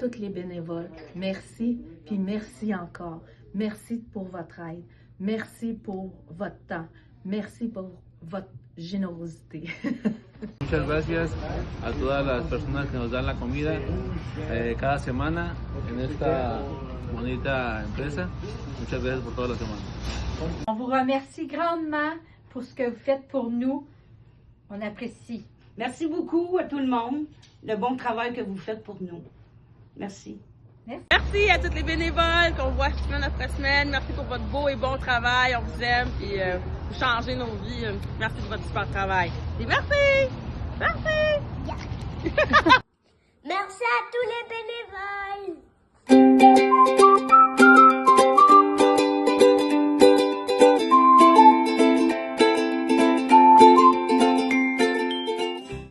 tous les bénévoles. Merci, puis merci encore. Merci pour votre aide. Merci pour votre temps. Merci pour votre générosité. Muchas gracias a todas las personas que nos dan la comida cada semana en esta bonita empresa. Muchas gracias por toda la semana. On vous remercie grandement pour ce que vous faites pour nous. On apprécie. Merci beaucoup à tout le monde, le bon travail que vous faites pour nous. Merci. Merci à tous les bénévoles qu'on voit semaine après semaine. Merci pour votre beau et bon travail. On vous aime et vous changez nos vies. Merci pour votre super travail. Et merci! Merci! Merci à tous les bénévoles.